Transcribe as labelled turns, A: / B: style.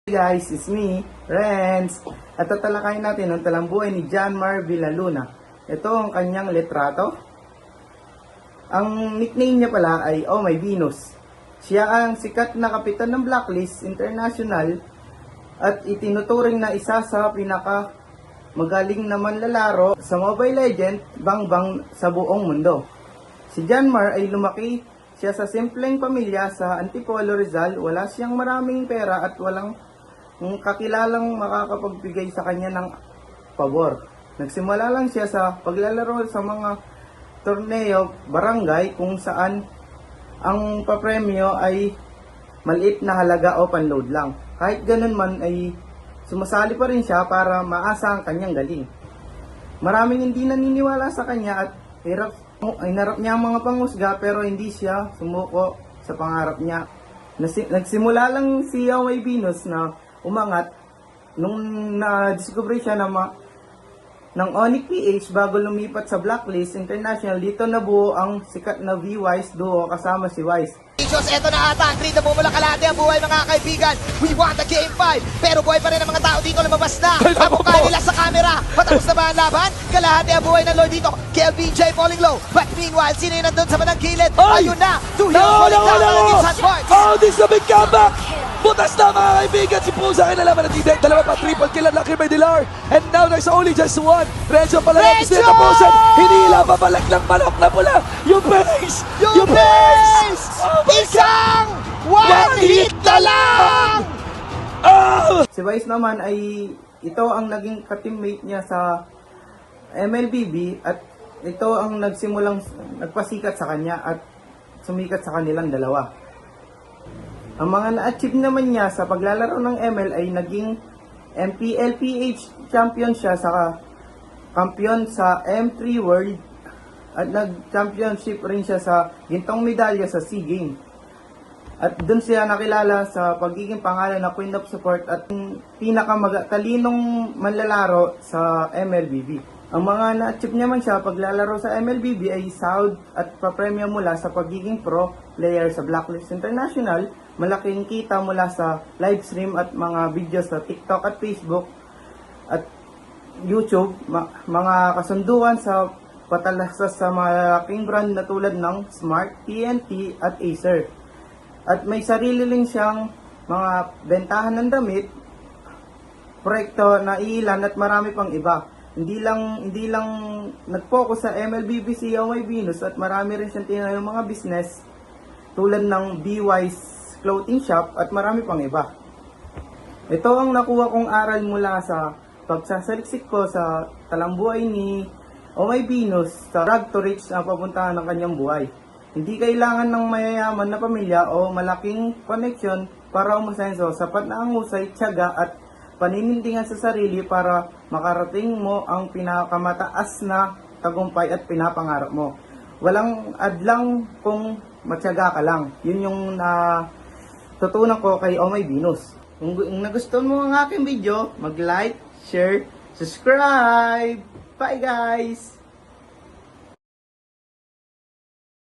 A: Hey guys, it's me, Renz. At tatalakayin natin ang talambuhay ni John Mar Villaluna. Ito ang kanyang litrato. Ang nickname niya pala ay Oh My Venus. Siya ang sikat na kapitan ng Blacklist International at itinuturing na isa sa pinaka magaling na manlalaro sa Mobile Legends bang sa buong mundo. Si John Mar ay lumaki siya sa simpleng pamilya sa Antipolo, Rizal. Wala siyang maraming pera at walang kakilalang makakapagbigay sa kanya ng pabor. Nagsimula lang siya sa paglalaro sa mga torneo barangay kung saan ang papremyo ay maliit na halaga o panload lang. Kahit ganun man ay sumasali pa rin siya para maasa ang kanyang galing. Maraming hindi naniniwala sa kanya at hinarap niya ang mga pangusga pero hindi siya sumuko sa pangarap niya. Nagsimula lang si Oh My Venus na umangat nung na-discover siya ng Onyx PH bago lumipat sa Blacklist International. Dito nabuo ang sikat na V-Wise duo kasama si Wise.
B: Eto na ata ang green na bumula kalahati ang buhay mga kaibigan. We won the game 5. Pero buhay pa rin ang mga tao dito, lumabas na ang mukha nila sa camera. Patapos na ba ang laban? Kalahati ang buhay ng Lord dito. Kelvin J falling low. But meanwhile, sino yung nandun sa bandang kilid? Ayun na! Two heroes falling down on the hot parts.
C: Oh, this is a big comeback! Butas na mga kaibigan, si Pusa kinalaman ng Tidek. Dalawa pa triple kill at Lucky by Dilar. And now there's only just one. Renzo pala natin sila tapusan. Hinihila pa balik ng manok na pula. Yung base!
B: Yung base! Isang one hit na lang!
C: Oh!
A: Si Wise naman ay ito ang naging ka-teammate niya sa MLBB at ito ang nagpasikat sa kanya at sumikat sa kanilang dalawa. Ang mga na-achieve naman niya sa paglalaro ng ML ay naging MPLPH champion siya sa kampiyon sa M3 World at nag-championship rin siya sa gintong medalya sa SEA Games. At doon siya nakilala sa pagiging pangalan na Queen of Support at pinakamagtalinong manlalaro sa MLBB. Ang mga na-achieve naman siya paglalaro sa MLBB ay sahod at papremyo mula sa pagiging pro player sa Blacklist International, malaking kita mula sa live stream at mga videos sa TikTok at Facebook at YouTube, mga kasunduan sa patalasas sa malaking brand na tulad ng Smart, TNT at Acer. At may sarili rin siyang mga bentahan ng damit, proyekto na ilan at marami pang iba. Hindi lang nag-focus sa MLBB si Oh My Venus at marami rin siyang tinayong mga business tulad ng B-Wise Clothing Shop at marami pang iba. Ito ang nakuha kong aral mula sa pagsasaliksik ko sa talambuhay ni Oh My Venus sa drag to rich na papuntahan ng kanyang buhay. Hindi kailangan ng mayayaman na pamilya o malaking connection para umasenso. Sapat na ang husay, tiyaga at paninindigan sa sarili para makarating mo ang pinakamataas na tagumpay at pinapangarap mo. Walang adlang kung matyaga ka lang. Yun yung tutunan ko kay Oh My Venus. Kung nagustuhan mo ang aking video, mag-like, share, subscribe. Bye guys!